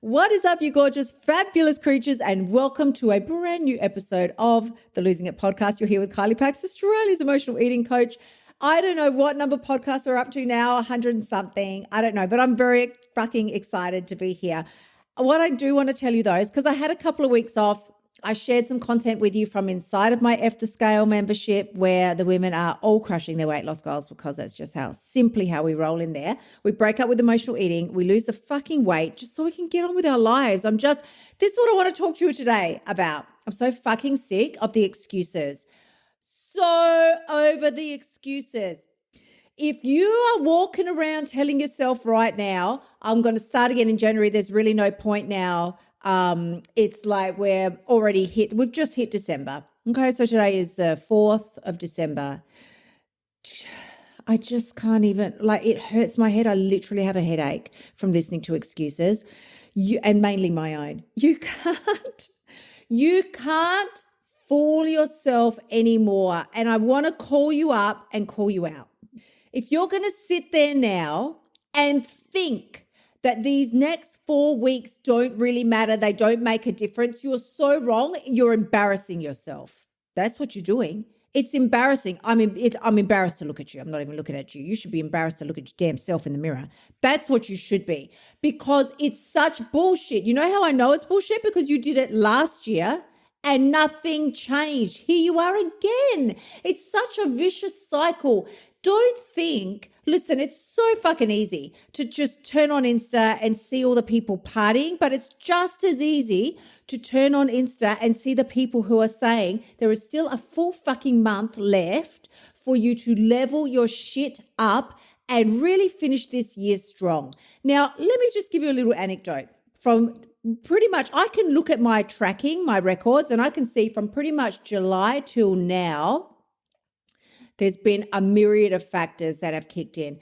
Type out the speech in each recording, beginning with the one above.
What is up, you gorgeous, fabulous creatures, and welcome to a brand new episode of the Losing It podcast. You're here with Kylie Pax, Australia's emotional eating coach. I don't know what number podcasts we're up to now, 100 and something. I don't know, but I'm very fucking excited to be here. What I do want to tell you though is because I had a couple of weeks off, I shared some content with you from inside of my F the Scale membership where the women are all crushing their weight loss goals because that's just simply how we roll in there. We break up with emotional eating. We lose the fucking weight just so we can get on with our lives. This is what I want to talk to you today about. I'm so fucking sick of the excuses. So over the excuses. If you are walking around telling yourself right now, I'm going to start again in January, there's really no point now. It's like we've just hit December. Okay, so today is the 4th of December. I just can't even, it hurts my head. I literally have a headache from listening to excuses, and mainly my own. You can't fool yourself anymore. And I want to call you up and call you out. If you're going to sit there now and think that these next 4 weeks don't really matter, they don't make a difference, you're so wrong. You're embarrassing yourself. That's what you're doing. It's embarrassing. I'm embarrassed to look at you. I'm not even looking at you. You should be embarrassed to look at your damn self in the mirror. That's what you should be, because it's such bullshit. You know how I know it's bullshit? Because you did it last year and nothing changed. Here you are again. It's such a vicious cycle. Don't think, listen, it's so fucking easy to just turn on Insta and see all the people partying, but it's just as easy to turn on Insta and see the people who are saying there is still a full fucking month left for you to level your shit up and really finish this year strong. Now, let me just give you a little anecdote from pretty much, I can look at my tracking, my records, and I can see from pretty much July till now, there's been a myriad of factors that have kicked in.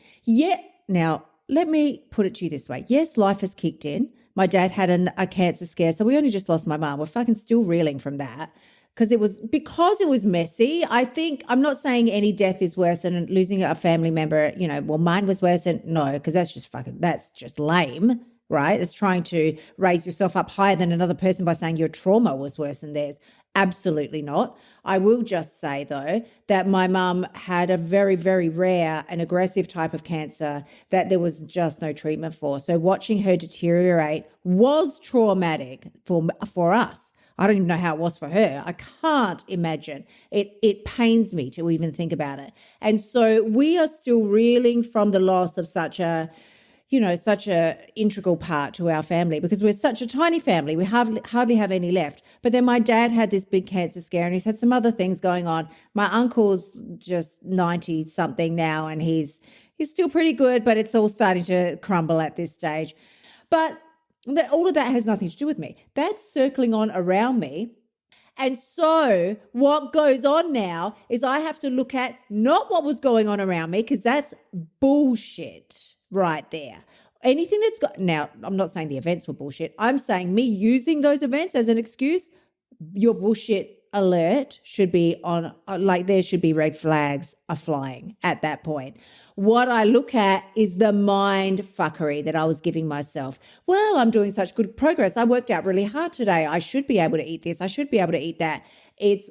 Now, let me put it to you this way. Yes, life has kicked in. My dad had a cancer scare, so we only just lost my mum. We're fucking still reeling from that because it was messy. I think, I'm not saying any death is worse than losing a family member, mine was worse than, no, because that's just lame, right? It's trying to raise yourself up higher than another person by saying your trauma was worse than theirs. Absolutely not. I will just say, though, that my mum had a very, very rare and aggressive type of cancer that there was just no treatment for. So watching her deteriorate was traumatic for us. I don't even know how it was for her. I can't imagine. It pains me to even think about it. And so we are still reeling from the loss of such a integral part to our family, because we're such a tiny family. We hardly have any left. But then my dad had this big cancer scare and he's had some other things going on. My uncle's just 90 something now and he's still pretty good, but it's all starting to crumble at this stage. But all of that has nothing to do with me. That's circling on around me. And so what goes on now is I have to look at not what was going on around me, because that's bullshit right there. Anything now, I'm not saying the events were bullshit. I'm saying me using those events as an excuse, your bullshit alert should be on, there should be red flags are flying at that point. What I look at is the mind fuckery that I was giving myself. Well, I'm doing such good progress. I worked out really hard today. I should be able to eat this. I should be able to eat that. It's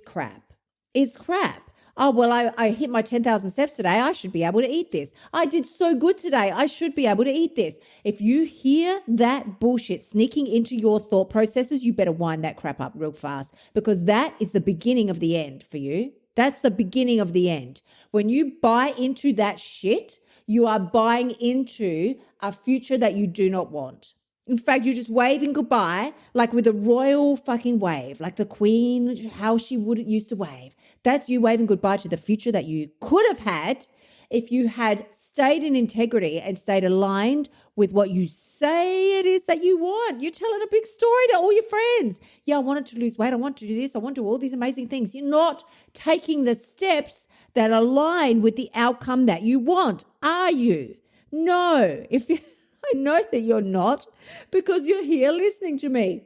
crap. It's crap. Oh, well, I hit my 10,000 steps today. I should be able to eat this. I did so good today. I should be able to eat this. If you hear that bullshit sneaking into your thought processes, you better wind that crap up real fast, because that is the beginning of the end for you. That's the beginning of the end. When you buy into that shit, you are buying into a future that you do not want. In fact, you're just waving goodbye, like with a royal fucking wave, like the Queen, how she used to wave. That's you waving goodbye to the future that you could have had if you had stayed in integrity and stayed aligned with what you say it is that you want. You're telling a big story to all your friends. Yeah, I wanted to lose weight. I want to do this. I want to do all these amazing things. You're not taking the steps that align with the outcome that you want, are you? No. I know that you're not, because you're here listening to me.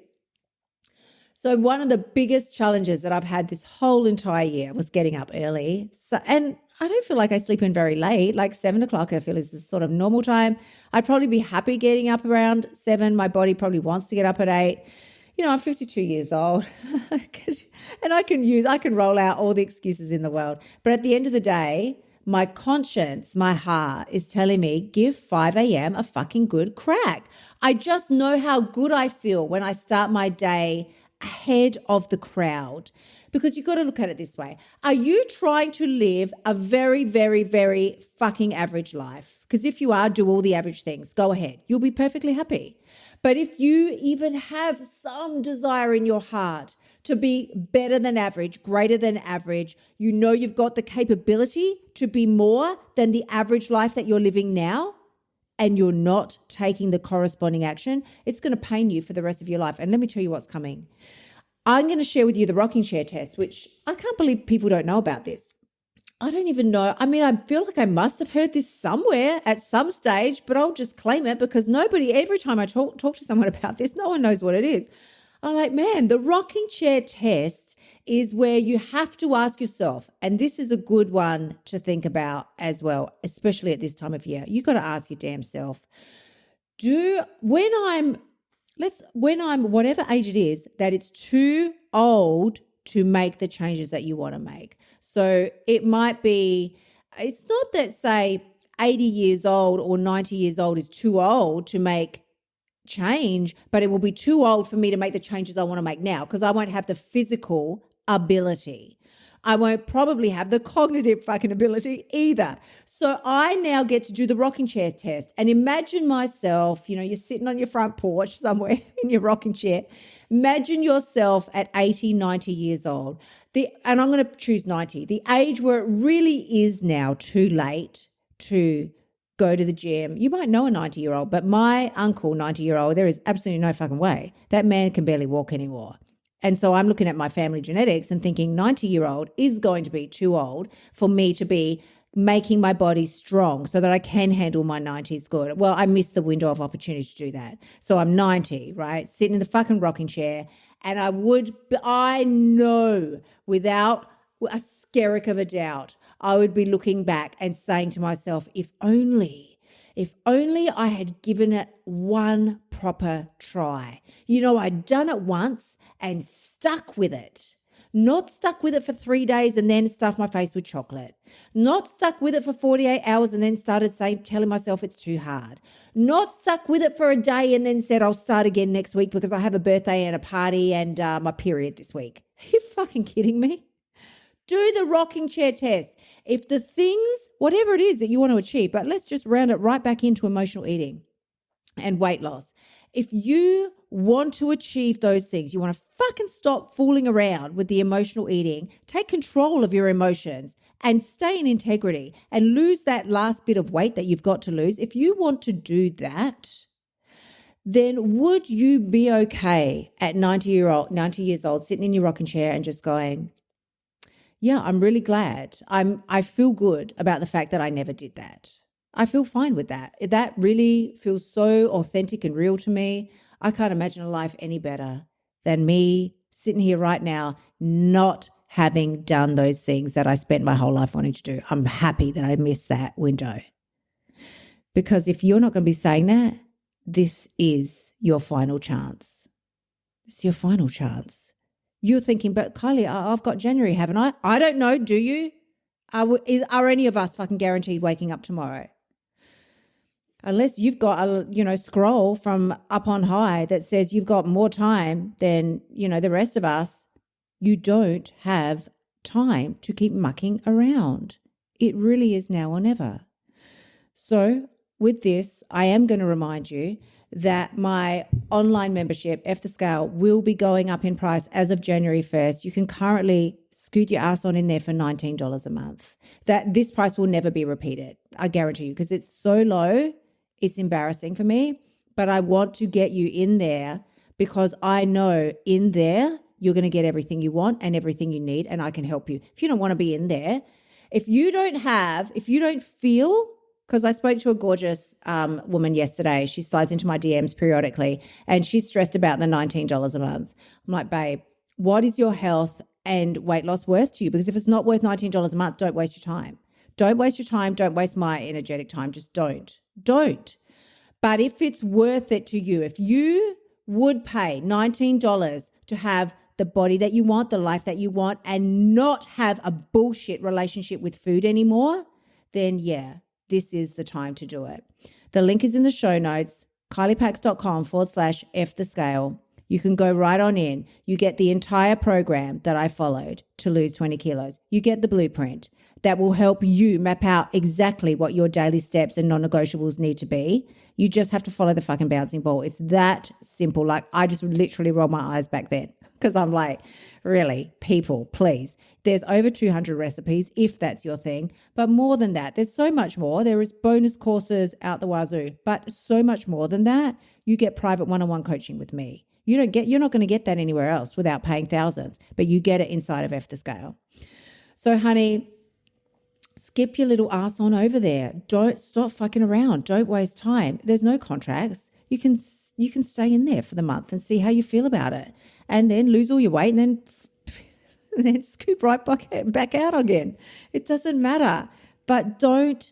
So one of the biggest challenges that I've had this whole entire year was getting up early. So, and I don't feel like I sleep in very late, like 7 o'clock I feel is the sort of normal time. I'd probably be happy getting up around 7. My body probably wants to get up at 8. I'm 52 years old and I can roll out all the excuses in the world. But at the end of the day, my conscience, my heart is telling me, give 5 a.m. a fucking good crack. I just know how good I feel when I start my day ahead of the crowd. Because you've got to look at it this way. Are you trying to live a very, very, very fucking average life? Because if you are, do all the average things. Go ahead. You'll be perfectly happy. But if you even have some desire in your heart to be better than average, greater than average, you've got the capability to be more than the average life that you're living now, and you're not taking the corresponding action, it's going to pain you for the rest of your life. And let me tell you what's coming. I'm going to share with you the rocking chair test, which I can't believe people don't know about this. I don't even know. I mean, I feel like I must have heard this somewhere at some stage, but I'll just claim it because every time I talk to someone about this, no one knows what it is. I'm like, man, the rocking chair test is where you have to ask yourself, and this is a good one to think about as well, especially at this time of year. You got to ask your damn self, when I'm whatever age it is, that it's too old to make the changes that you want to make. So it might be, it's not that say 80 years old or 90 years old is too old to make change, but it will be too old for me to make the changes I want to make now because I won't have the physical ability. I won't probably have the cognitive fucking ability either. So I now get to do the rocking chair test and imagine myself, you're sitting on your front porch somewhere in your rocking chair. Imagine yourself at 80, 90 years old. And I'm going to choose 90, the age where it really is now too late to go to the gym. You might know a 90-year-old, but my uncle, 90-year-old, there is absolutely no fucking way. That man can barely walk anymore. And so I'm looking at my family genetics and thinking 90-year-old is going to be too old for me to be making my body strong so that I can handle my 90s good. Well, I missed the window of opportunity to do that. So I'm 90, right? Sitting in the fucking rocking chair. And I know without a skerrick of a doubt, I would be looking back and saying to myself, if only I had given it one proper try. I'd done it once and stuck with it. Not stuck with it for 3 days and then stuffed my face with chocolate. Not stuck with it for 48 hours and then telling myself it's too hard. Not stuck with it for a day and then said I'll start again next week because I have a birthday and a party and my period this week. Are you fucking kidding me? Do the rocking chair test. If the things, whatever it is that you want to achieve, but let's just round it right back into emotional eating and weight loss. If you want to achieve those things, you want to fucking stop fooling around with the emotional eating, take control of your emotions and stay in integrity and lose that last bit of weight that you've got to lose. If you want to do that, then would you be okay at 90 years old, sitting in your rocking chair and just going, yeah, I'm really glad. I feel good about the fact that I never did that. I feel fine with that. That really feels so authentic and real to me. I can't imagine a life any better than me sitting here right now, not having done those things that I spent my whole life wanting to do. I'm happy that I missed that window. Because if you're not going to be saying that, this is your final chance. It's your final chance. You're thinking, but Kylie, I've got January, haven't I? I don't know. Do you? Are any of us fucking guaranteed waking up tomorrow? Unless you've got a, scroll from up on high that says you've got more time than, the rest of us, you don't have time to keep mucking around. It really is now or never. So with this, I am going to remind you that my online membership, F the Scale, will be going up in price as of January 1st. You can currently scoot your ass on in there for $19 a month. This price will never be repeated, I guarantee you, because it's so low, it's embarrassing for me. But I want to get you in there because I know in there you're going to get everything you want and everything you need, and I can help you. If you don't want to be in there, if you don't feel, because I spoke to a gorgeous woman yesterday. She slides into my DMs periodically and she's stressed about the $19 a month. I'm like, babe, what is your health and weight loss worth to you? Because if it's not worth $19 a month, don't waste your time. Don't waste your time. Don't waste my energetic time. Just don't. Don't. But if it's worth it to you, if you would pay $19 to have the body that you want, the life that you want, and not have a bullshit relationship with food anymore, then yeah, this is the time to do it. The link is in the show notes, kyliepax.com/F the scale. You can go right on in. You get the entire program that I followed to lose 20 kilos. You get the blueprint that will help you map out exactly what your daily steps and non-negotiables need to be. You just have to follow the fucking bouncing ball. It's that simple. Like, I just literally rolled my eyes back then because I'm like, really, people, please. There's over 200 recipes if that's your thing. But more than that, there's so much more. There is bonus courses out the wazoo. But so much more than that, you get private one-on-one coaching with me. You're not going to get that anywhere else without paying thousands, but you get it inside of F the Scale. So, honey, skip your little ass on over there. Don't stop fucking around. Don't waste time. There's no contracts. You can stay in there for the month and see how you feel about it, and then lose all your weight, and then scoop right back out again. It doesn't matter. But don't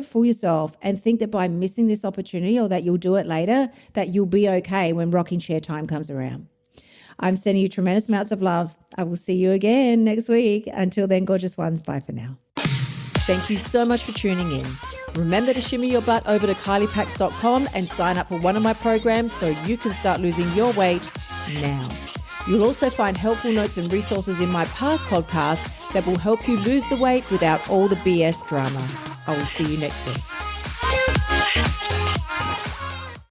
fool yourself and think that by missing this opportunity or that you'll do it later, that you'll be okay when rocking chair time comes around. I'm sending you tremendous amounts of love. I will see you again next week. Until then, gorgeous ones, bye for now. Thank you so much for tuning in. Remember to shimmy your butt over to kyliepax.com and sign up for one of my programs so you can start losing your weight now. You'll also find helpful notes and resources in my past podcasts that will help you lose the weight without all the BS drama. I will see you next week.